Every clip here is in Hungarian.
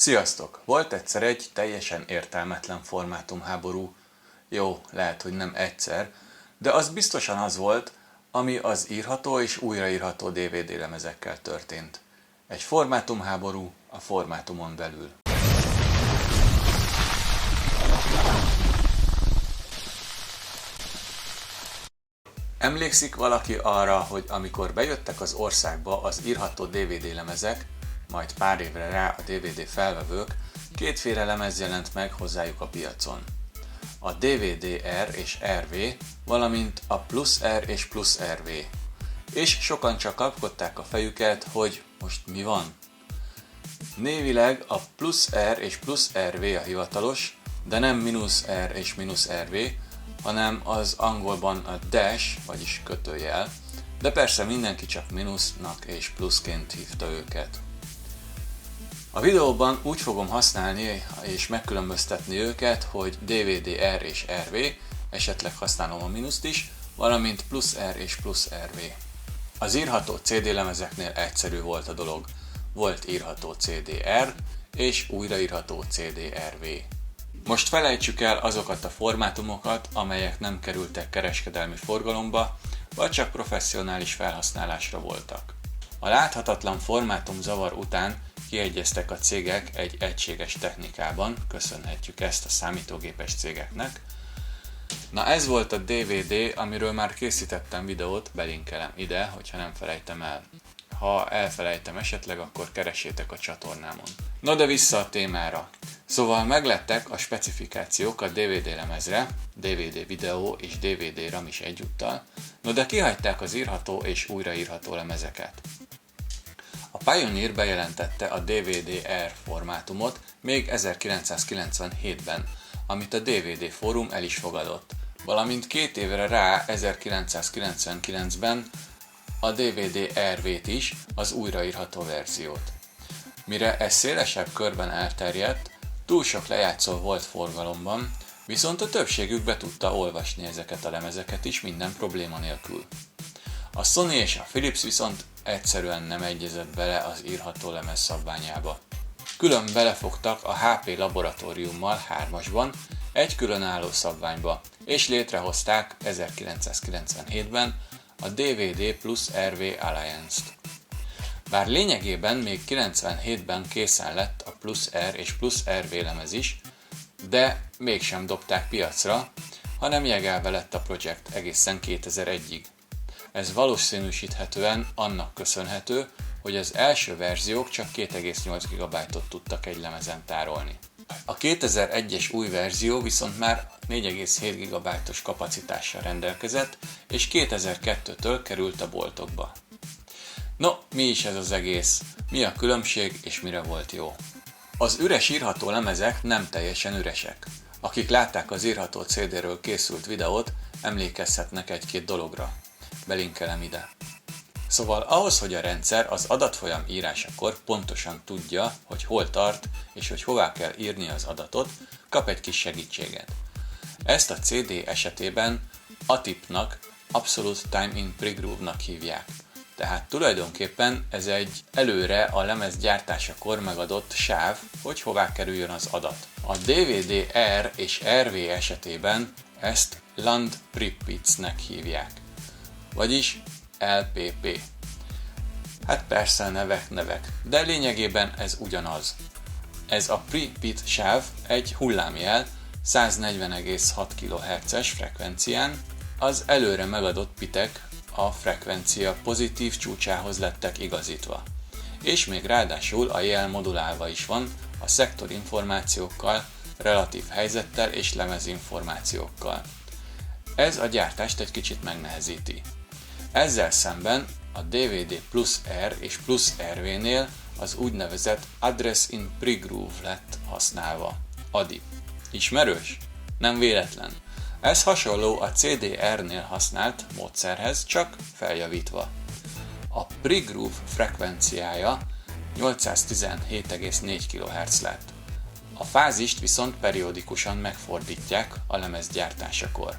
Sziasztok! Volt egyszer egy teljesen értelmetlen formátumháború. Jó, lehet, hogy nem egyszer, de az biztosan az volt, ami az írható és újraírható DVD lemezekkel történt. Egy formátumháború a formátumon belül. Emlékszik valaki arra, hogy amikor bejöttek az országba az írható DVD lemezek, majd pár évre rá a DVD felvevők, kétféle lemez jelent meg hozzájuk a piacon. A DVD-R és RV, valamint a plusz R és plusz RV. És sokan csak kapkodták a fejüket, hogy most mi van? Névileg a plusz R és plusz RV a hivatalos, de nem mínusz R és mínusz RV, hanem az angolban a dash, vagyis kötőjel, de persze mindenki csak mínusznak és pluszként hívta őket. A videóban úgy fogom használni és megkülönböztetni őket, hogy DVD-R és RV, esetleg használom a mínuszt is, valamint plusz R és plusz RV. Az írható CD lemezeknél egyszerű volt a dolog. Volt írható CD-R és újraírható CD-RV. Most felejtsük el azokat a formátumokat, amelyek nem kerültek kereskedelmi forgalomba, vagy csak professzionális felhasználásra voltak. A láthatatlan formátumzavar után kiegyeztek a cégek egy egységes technikában, köszönhetjük ezt a számítógépes cégeknek. Na ez volt a DVD, amiről már készítettem videót, belinkelem ide, hogyha nem felejtem el. Ha elfelejtem esetleg, akkor keressétek a csatornámon. No de vissza a témára. Szóval meglettek a specifikációk a DVD lemezre, DVD videó és DVD RAM is egyúttal, no de kihagyták az írható és újraírható lemezeket. A Pioneer bejelentette a DVD-R formátumot még 1997-ben, amit a DVD Fórum el is fogadott, valamint 2 évre rá 1999-ben a DVD-RV-t is, az újraírható verziót. Mire ez szélesebb körben elterjedt, túl sok lejátszó volt forgalomban, viszont a többségük be tudta olvasni ezeket a lemezeket is minden probléma nélkül. A Sony és a Philips viszont egyszerűen nem egyezett bele az írható lemez szabványába. Külön belefogtak a HP laboratóriummal 3-asban egy különálló szabványba, és létrehozták 1997-ben a DVD plus RV Alliance-t. Bár lényegében még 97-ben készen lett a plusz R és plusz RV lemez is, de mégsem dobták piacra, hanem jegelve lett a projekt egészen 2001-ig. Ez valószínűsíthetően annak köszönhető, hogy az első verziók csak 2,8 GB-ot tudtak egy lemezen tárolni. A 2001-es új verzió viszont már 4,7 GB-os kapacitással rendelkezett, és 2002-től került a boltokba. No, mi is ez az egész? Mi a különbség és mire volt jó? Az üres írható lemezek nem teljesen üresek. Akik látták az írható CD-ről készült videót, emlékezhetnek egy-két dologra. Belinkelem ide. Szóval ahhoz, hogy a rendszer az adatfolyam írásakor pontosan tudja, hogy hol tart és hogy hová kell írni az adatot, kap egy kis segítséget. Ezt a CD esetében ATIP-nak, Absolute Time in Pregroove-nak hívják. Tehát tulajdonképpen ez egy előre a lemez gyártásakor megadott sáv, hogy hová kerüljön az adat. A DVD-R és RV esetében ezt Land Pripyats-nek hívják, vagyis LPP. Hát persze nevek, de lényegében ez ugyanaz. Ez a Pripyat sáv egy hullámjel 140,6 kHz-es frekvencián, az előre megadott pitek a frekvencia pozitív csúcsához lettek igazítva. És még ráadásul a jel modulálva is van a szektor információkkal, relatív helyzettel és lemezinformációkkal. Ez a gyártást egy kicsit megnehezíti. Ezzel szemben a DVD plus R és plus RV-nél az úgynevezett Address in Pregroove lett használva. ADI. Ismerős? Nem véletlen. Ez hasonló a CDR-nél használt módszerhez, csak feljavítva. A Pregroove frekvenciája 817,4 kHz lett. A fázist viszont periódikusan megfordítják a lemez gyártásakor.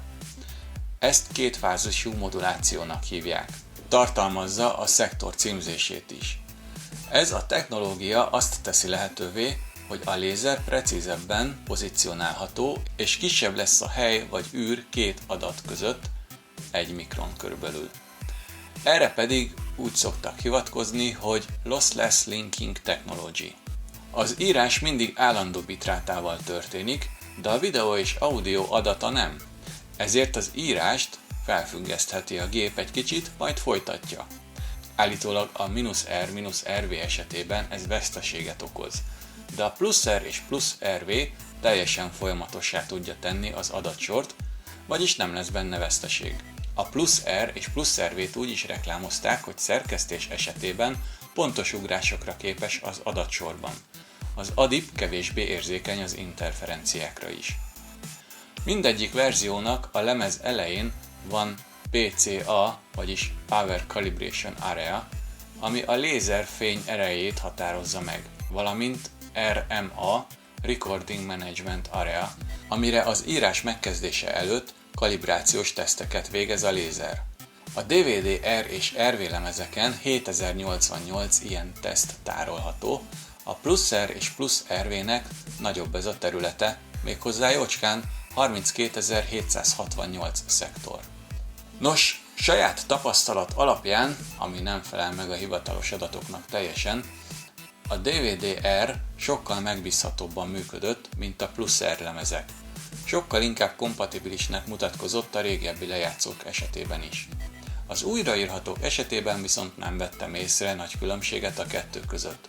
Ezt kétfázisú modulációnak hívják. Tartalmazza a szektor címzését is. Ez a technológia azt teszi lehetővé, hogy a lézer precízebben pozícionálható, és kisebb lesz a hely vagy űr két adat között, 1 mikron körülbelül. Erre pedig úgy szoktak hivatkozni, hogy Lossless Linking Technology. Az írás mindig állandó bitrátával történik, de a videó és audio adata nem. Ezért az írást felfüggesztheti a gép egy kicsit, majd folytatja. Állítólag a "-R-RV" esetében ez veszteséget okoz, de a +R és +RV teljesen folyamatossá tudja tenni az adatsort, vagyis nem lesz benne veszteség. A +R és +RV-t úgy is reklámozták, hogy szerkesztés esetében pontos ugrásokra képes az adatsorban. Az ADIP kevésbé érzékeny az interferenciákra is. Mindegyik verziónak a lemez elején van PCA, vagyis Power Calibration Area, ami a lézerfény erejét határozza meg, valamint RMA, Recording Management Area, amire az írás megkezdése előtt kalibrációs teszteket végez a lézer. A DVD-R és RV lemezeken 7088 ilyen teszt tárolható, a +R és +RV-nek nagyobb ez a területe, méghozzá jócskán 32768 szektor. Nos, saját tapasztalat alapján, ami nem felel meg a hivatalos adatoknak teljesen, a DVD-R sokkal megbízhatóbban működött, mint a +R lemezek. Sokkal inkább kompatibilisnek mutatkozott a régebbi lejátszók esetében is. Az újraírhatók esetében viszont nem vettem észre nagy különbséget a kettő között.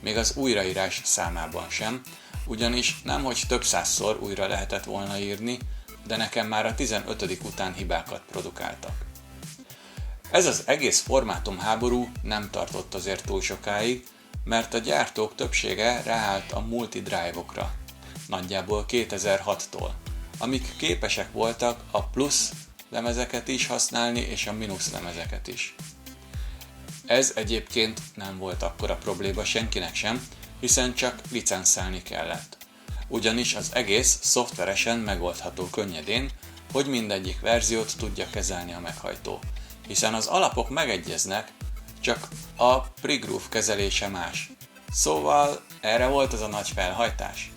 Még az újraírás számában sem, ugyanis nemhogy több százszor újra lehetett volna írni, de nekem már a 15. után hibákat produkáltak. Ez az egész formátumháború nem tartott azért túl sokáig, mert a gyártók többsége ráállt a multi-drive-okra, nagyjából 2006-tól, amik képesek voltak a plusz lemezeket is használni és a mínusz lemezeket is. Ez egyébként nem volt akkora probléma senkinek sem, hiszen csak licenszelni kellett. Ugyanis az egész szoftveresen megoldható könnyedén, hogy mindegyik verziót tudja kezelni a meghajtó. Hiszen az alapok megegyeznek, csak a pregroove kezelése más. Szóval erre volt az a nagy felhajtás.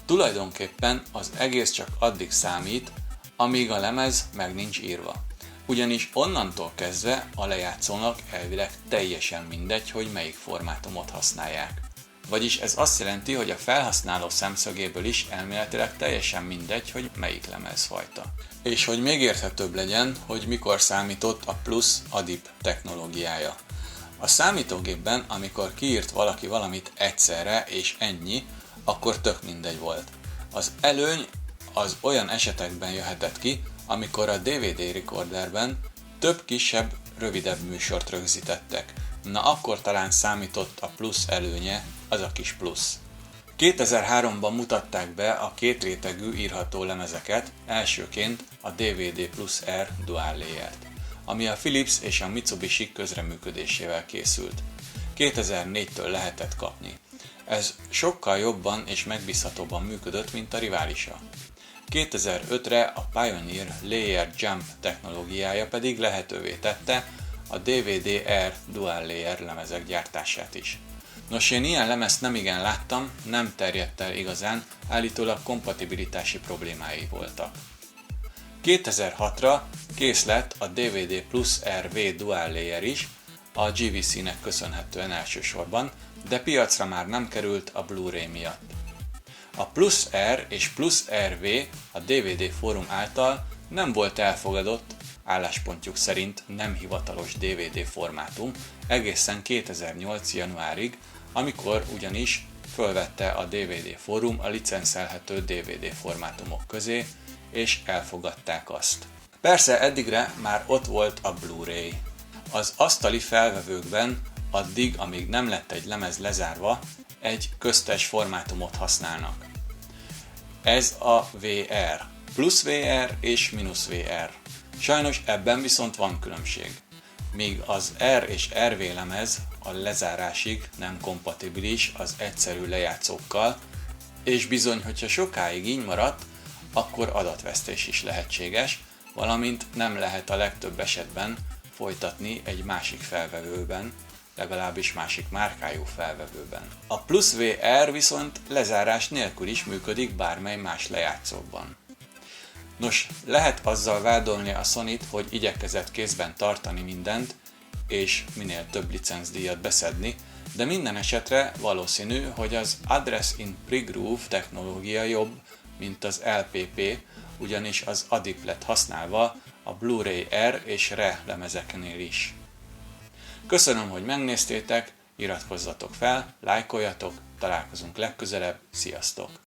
Tulajdonképpen az egész csak addig számít, amíg a lemez meg nincs írva. Ugyanis onnantól kezdve a lejátszónak elvileg teljesen mindegy, hogy melyik formátumot használják. Vagyis ez azt jelenti, hogy a felhasználó szemszögéből is elméletileg teljesen mindegy, hogy melyik lemezfajta. És hogy még érthetőbb legyen, hogy mikor számított a plusz ADIP technológiája. A számítógépben, amikor kiírt valaki valamit egyszerre és ennyi, akkor tök mindegy volt. Az előny az olyan esetekben jöhetett ki, amikor a DVD recorderben több kisebb, rövidebb műsort rögzítettek. Na akkor talán számított a plusz előnye, az a kis plusz. 2003-ban mutatták be a kétrétegű írható lemezeket, elsőként a DVD +R Dual Layer-t, ami a Philips és a Mitsubishi közreműködésével készült. 2004-től lehetett kapni. Ez sokkal jobban és megbízhatóbban működött, mint a riválisa. 2005-re a Pioneer Layer Jump technológiája pedig lehetővé tette a DVD-R Dual Layer lemezek gyártását is. Nos, én ilyen lemezt nem igen láttam, nem terjedt el igazán, állítólag kompatibilitási problémái voltak. 2006-ra kész lett a DVD +RV Dual Layer is, a GVC-nek köszönhetően elsősorban, de piacra már nem került a Blu-ray miatt. A +R és +RV a DVD fórum által nem volt elfogadott, álláspontjuk szerint nem hivatalos DVD formátum egészen 2008. januárig, amikor ugyanis fölvette a DVD fórum a licenszelhető DVD formátumok közé, és elfogadták azt. Persze eddigre már ott volt a Blu-ray. Az asztali felvevőkben addig, amíg nem lett egy lemez lezárva, egy köztes formátumot használnak. Ez a VR, plusz VR és mínusz VR. Sajnos ebben viszont van különbség. Míg az R és RV lemez a lezárásig nem kompatibilis az egyszerű lejátszókkal, és bizony, hogyha sokáig így maradt, akkor adatvesztés is lehetséges, valamint nem lehet a legtöbb esetben folytatni egy másik felvevőben, legalábbis másik márkájú felvevőben. A Plus VR viszont lezárás nélkül is működik bármely más lejátszóban. Nos, lehet azzal vádolni a Sonyt, hogy igyekezett kézben tartani mindent, és minél több licencdíjat beszedni, de minden esetre valószínű, hogy az Address in Pre-Groove technológia jobb, mint az LPP, ugyanis az ADIP lett használva a Blu-ray R és RE lemezeknél is. Köszönöm, hogy megnéztétek, iratkozzatok fel, lájkoljatok, találkozunk legközelebb, sziasztok!